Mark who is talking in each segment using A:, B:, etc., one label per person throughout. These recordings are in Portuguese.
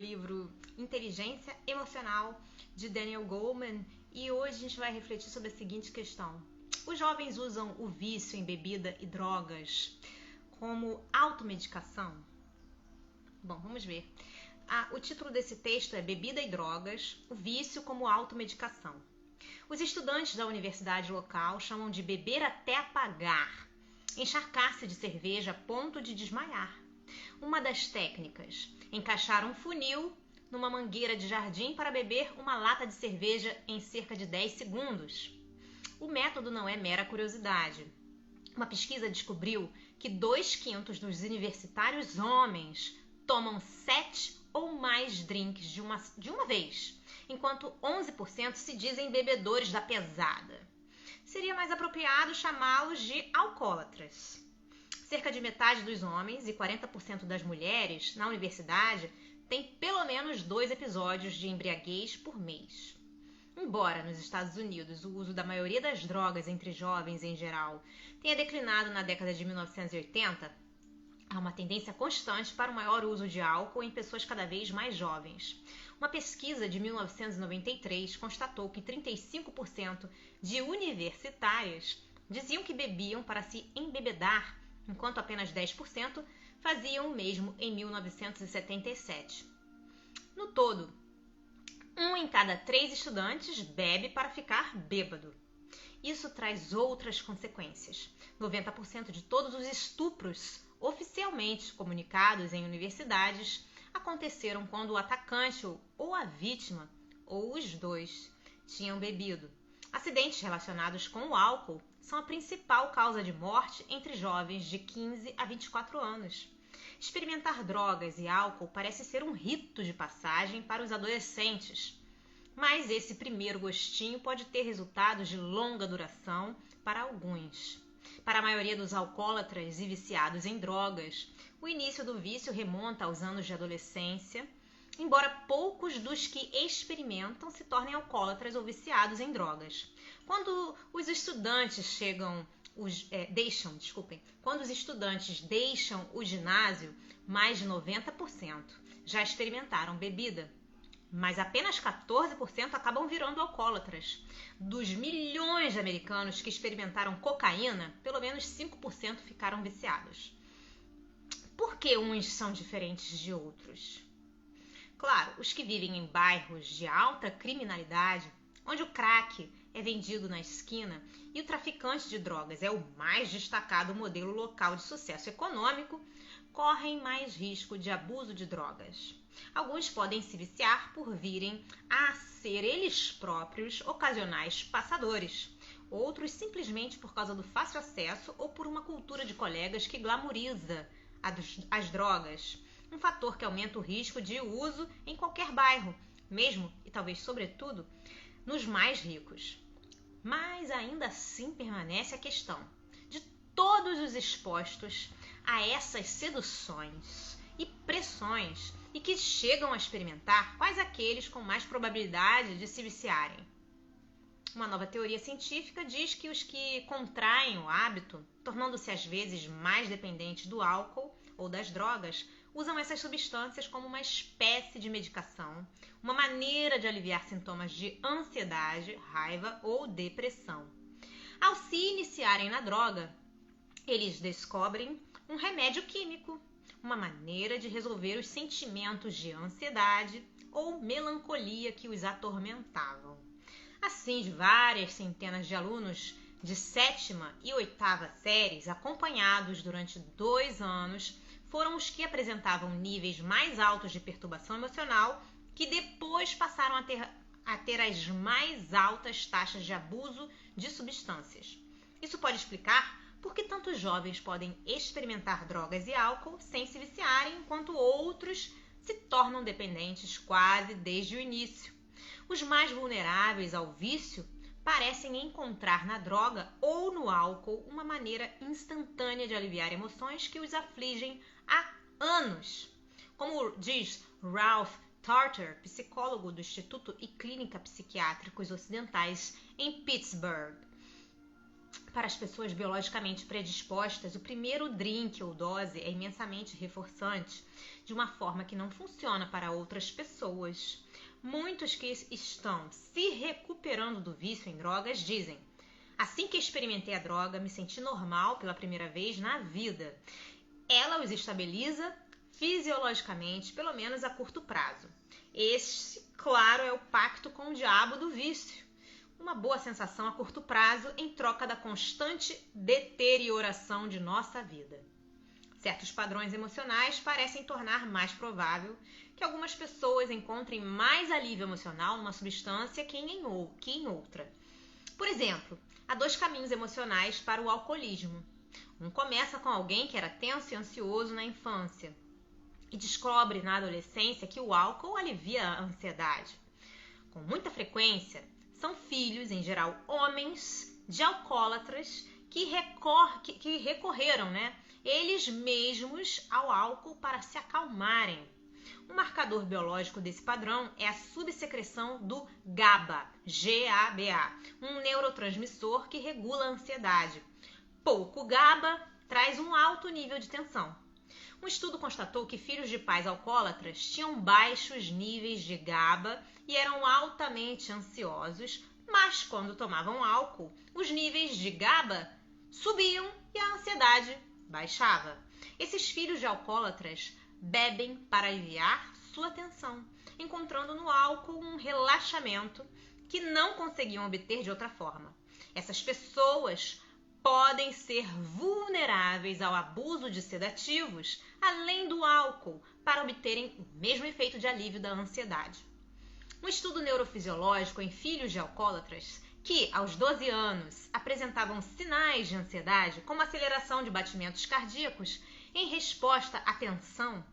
A: Livro Inteligência Emocional, de Daniel Goleman, e hoje a gente vai refletir sobre a seguinte questão: os jovens usam o vício em bebida e drogas como automedicação? Bom, vamos ver. O título desse texto é Bebida e Drogas, o vício como automedicação. Os estudantes da universidade local chamam de beber até apagar, encharcar-se de cerveja a ponto de desmaiar. Uma das técnicas: encaixar um funil numa mangueira de jardim para beber uma lata de cerveja em cerca de 10 segundos. O método não é mera curiosidade. Uma pesquisa descobriu que 2/5 dos universitários homens tomam 7 ou mais drinks de uma vez, enquanto 11% se dizem bebedores da pesada. Seria mais apropriado chamá-los de alcoólatras. Cerca de metade dos homens e 40% das mulheres na universidade tem pelo menos 2 episódios de embriaguez por mês. Embora nos Estados Unidos o uso da maioria das drogas entre jovens em geral tenha declinado na década de 1980, há uma tendência constante para o maior uso de álcool em pessoas cada vez mais jovens. Uma pesquisa de 1993 constatou que 35% de universitárias diziam que bebiam para se embebedar, enquanto apenas 10% faziam o mesmo em 1977. No todo, 1 em cada 3 estudantes bebe para ficar bêbado. Isso traz outras consequências. 90% de todos os estupros oficialmente comunicados em universidades aconteceram quando o atacante ou a vítima, ou os dois, tinham bebido. Acidentes relacionados com o álcool são a principal causa de morte entre jovens de 15 a 24 anos. Experimentar drogas e álcool parece ser um rito de passagem para os adolescentes, mas esse primeiro gostinho pode ter resultados de longa duração para alguns. Para a maioria dos alcoólatras e viciados em drogas, o início do vício remonta aos anos de adolescência, embora poucos dos que experimentam se tornem alcoólatras ou viciados em drogas. Quando os estudantes deixam o ginásio, mais de 90% já experimentaram bebida, mas apenas 14% acabam virando alcoólatras. Dos milhões de americanos que experimentaram cocaína, pelo menos 5% ficaram viciados. Por que uns são diferentes de outros? Claro, os que vivem em bairros de alta criminalidade, onde o crack é vendido na esquina e o traficante de drogas é o mais destacado modelo local de sucesso econômico, correm mais risco de abuso de drogas. Alguns podem se viciar por virem a ser eles próprios ocasionais passadores. Outros simplesmente por causa do fácil acesso ou por uma cultura de colegas que glamoriza as drogas. Um fator que aumenta o risco de uso em qualquer bairro, mesmo e talvez sobretudo nos mais ricos. Mas ainda assim permanece a questão de todos os expostos a essas seduções e pressões e que chegam a experimentar, quais aqueles com mais probabilidade de se viciarem. Uma nova teoria científica diz que os que contraem o hábito, tornando-se às vezes mais dependentes do álcool ou das drogas, usam essas substâncias como uma espécie de medicação, uma maneira de aliviar sintomas de ansiedade, raiva ou depressão. Ao se iniciarem na droga, eles descobrem um remédio químico, uma maneira de resolver os sentimentos de ansiedade ou melancolia que os atormentavam. Assim, de várias centenas de alunos de 7ª e 8ª séries, acompanhados durante 2 anos, foram os que apresentavam níveis mais altos de perturbação emocional que depois passaram a ter as mais altas taxas de abuso de substâncias. Isso pode explicar por que tantos jovens podem experimentar drogas e álcool sem se viciarem, enquanto outros se tornam dependentes quase desde o início. Os mais vulneráveis ao vício parecem encontrar na droga ou no álcool uma maneira instantânea de aliviar emoções que os afligem há anos. Como diz Ralph Tarter, psicólogo do Instituto e Clínica Psiquiátricos Ocidentais em Pittsburgh, Para as pessoas biologicamente predispostas, o primeiro drink ou dose é imensamente reforçante, de uma forma que não funciona para outras pessoas. Muitos que estão se recuperando do vício em drogas dizem: assim que experimentei a droga, me senti normal pela primeira vez na vida. Ela os estabiliza fisiologicamente, pelo menos a curto prazo. Este, claro, é o pacto com o diabo do vício. Uma boa sensação a curto prazo em troca da constante deterioração de nossa vida. Certos padrões emocionais parecem tornar mais provável que algumas pessoas encontrem mais alívio emocional numa substância que em outra. Por exemplo, há 2 caminhos emocionais para o alcoolismo. Um começa com alguém que era tenso e ansioso na infância e descobre na adolescência que o álcool alivia a ansiedade. Com muita frequência, são filhos, em geral homens, de alcoólatras que recorreram, eles mesmos ao álcool para se acalmarem. Um marcador biológico desse padrão é a subsecreção do GABA, G-A-B-A, um neurotransmissor que regula a ansiedade. Pouco GABA traz um alto nível de tensão. Um estudo constatou que filhos de pais alcoólatras tinham baixos níveis de GABA e eram altamente ansiosos, mas quando tomavam álcool, os níveis de GABA subiam e a ansiedade baixava. Esses filhos de alcoólatras bebem para aliviar sua tensão, encontrando no álcool um relaxamento que não conseguiam obter de outra forma. Essas pessoas podem ser vulneráveis ao abuso de sedativos, além do álcool, para obterem o mesmo efeito de alívio da ansiedade. Um estudo neurofisiológico em filhos de alcoólatras que, aos 12 anos, apresentavam sinais de ansiedade, como aceleração de batimentos cardíacos, em resposta à tensão,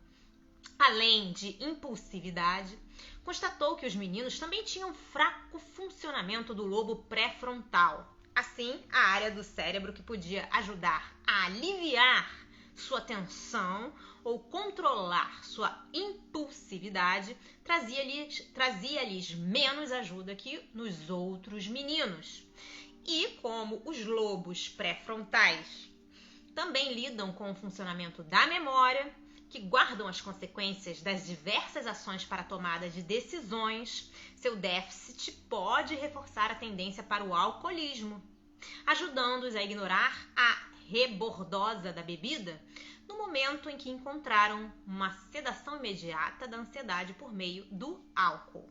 A: além de impulsividade, constatou que os meninos também tinham fraco funcionamento do lobo pré-frontal. Assim, a área do cérebro que podia ajudar a aliviar sua tensão ou controlar sua impulsividade trazia-lhes menos ajuda que nos outros meninos. E como os lobos pré-frontais também lidam com o funcionamento da memória, que guardam as consequências das diversas ações para a tomada de decisões, seu déficit pode reforçar a tendência para o alcoolismo, ajudando-os a ignorar a rebordosa da bebida no momento em que encontraram uma sedação imediata da ansiedade por meio do álcool.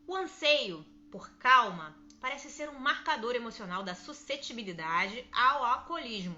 A: O anseio por calma parece ser um marcador emocional da suscetibilidade ao alcoolismo.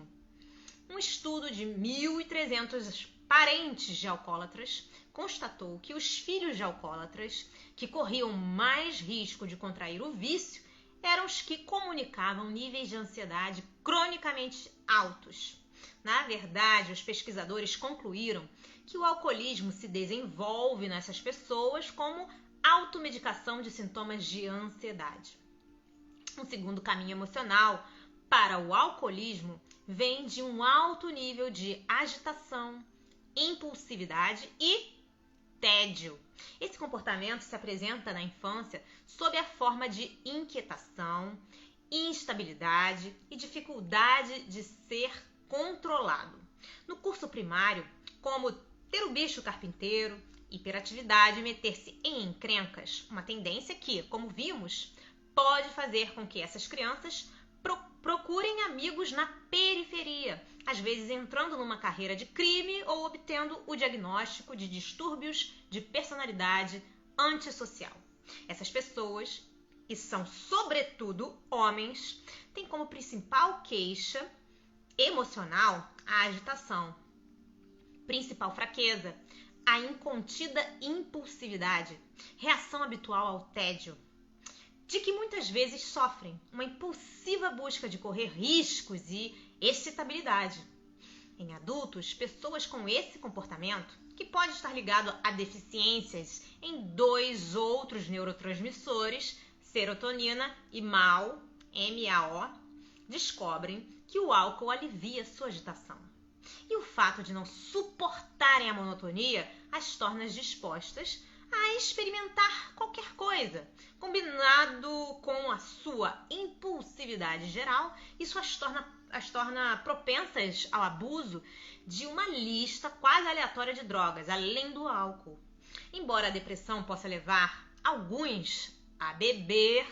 A: Um estudo de 1.300 parentes de alcoólatras constatou que os filhos de alcoólatras que corriam mais risco de contrair o vício eram os que comunicavam níveis de ansiedade cronicamente altos. Na verdade, os pesquisadores concluíram que o alcoolismo se desenvolve nessas pessoas como automedicação de sintomas de ansiedade. Um segundo caminho emocional para o alcoolismo vem de um alto nível de agitação, impulsividade e tédio. Esse comportamento se apresenta na infância sob a forma de inquietação, instabilidade e dificuldade de ser controlado. No curso primário, como ter o bicho carpinteiro, hiperatividade e meter-se em encrencas, uma tendência que, como vimos, pode fazer com que essas crianças procurem amigos na periferia, às vezes entrando numa carreira de crime ou obtendo o diagnóstico de distúrbios de personalidade antissocial. Essas pessoas, e são sobretudo homens, têm como principal queixa emocional a agitação, principal fraqueza, a incontida impulsividade, reação habitual ao tédio, de que muitas vezes sofrem uma impulsiva busca de correr riscos e excitabilidade. Em adultos, pessoas com esse comportamento, que pode estar ligado a deficiências em 2 outros neurotransmissores, serotonina e MAO, descobrem que o álcool alivia sua agitação. E o fato de não suportarem a monotonia as torna dispostas a experimentar qualquer coisa. Combinado com a sua impulsividade geral, isso as torna propensas ao abuso de uma lista quase aleatória de drogas, além do álcool. Embora a depressão possa levar alguns a beber,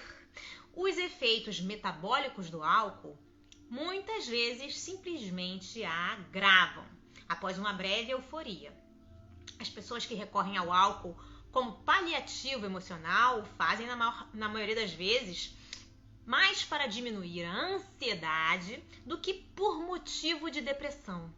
A: os efeitos metabólicos do álcool muitas vezes simplesmente a agravam após uma breve euforia. As pessoas que recorrem ao álcool como paliativo emocional o fazem, na maioria das vezes, mais para diminuir a ansiedade do que por motivo de depressão.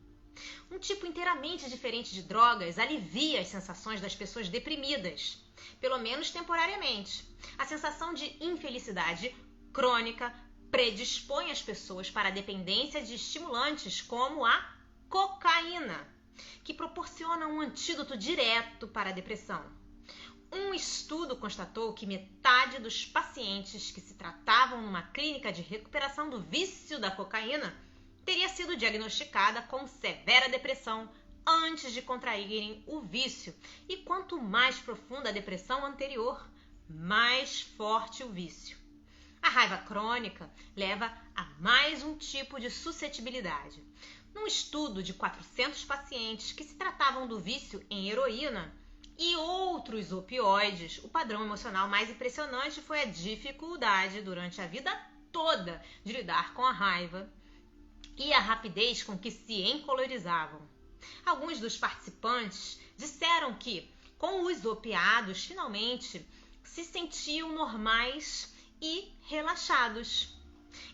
A: Um tipo inteiramente diferente de drogas alivia as sensações das pessoas deprimidas, pelo menos temporariamente. A sensação de infelicidade crônica predispõe as pessoas para a dependência de estimulantes como a cocaína, que proporciona um antídoto direto para a depressão. Um estudo constatou que metade dos pacientes que se tratavam numa clínica de recuperação do vício da cocaína teria sido diagnosticada com severa depressão antes de contraírem o vício. E quanto mais profunda a depressão anterior, mais forte o vício. A raiva crônica leva a mais um tipo de suscetibilidade. Num estudo de 400 pacientes que se tratavam do vício em heroína e outros opioides, o padrão emocional mais impressionante foi a dificuldade durante a vida toda de lidar com a raiva e a rapidez com que se encolorizavam. Alguns dos participantes disseram que, com os opiados, finalmente se sentiam normais e relaxados.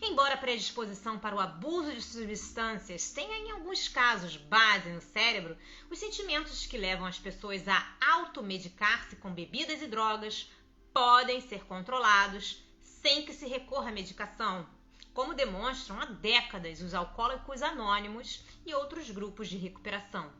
A: Embora a predisposição para o abuso de substâncias tenha, em alguns casos, base no cérebro, os sentimentos que levam as pessoas a automedicar-se com bebidas e drogas podem ser controlados sem que se recorra à medicação, como demonstram há décadas os alcoólicos anônimos e outros grupos de recuperação.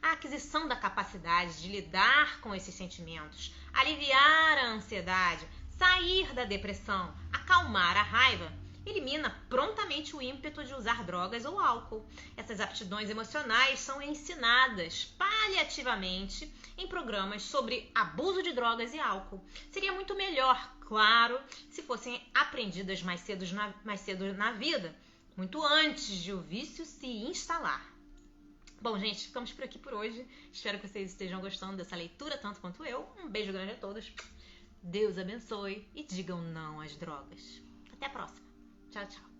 A: A aquisição da capacidade de lidar com esses sentimentos, aliviar a ansiedade, sair da depressão, acalmar a raiva, elimina prontamente o ímpeto de usar drogas ou álcool. Essas aptidões emocionais são ensinadas paliativamente em programas sobre abuso de drogas e álcool. Seria muito melhor, claro, se fossem aprendidas mais cedo na vida, muito antes de o vício se instalar. Bom, gente, ficamos por aqui por hoje. Espero que vocês estejam gostando dessa leitura, tanto quanto eu. Um beijo grande a todos. Deus abençoe e digam não às drogas. Até a próxima. Tchau, tchau.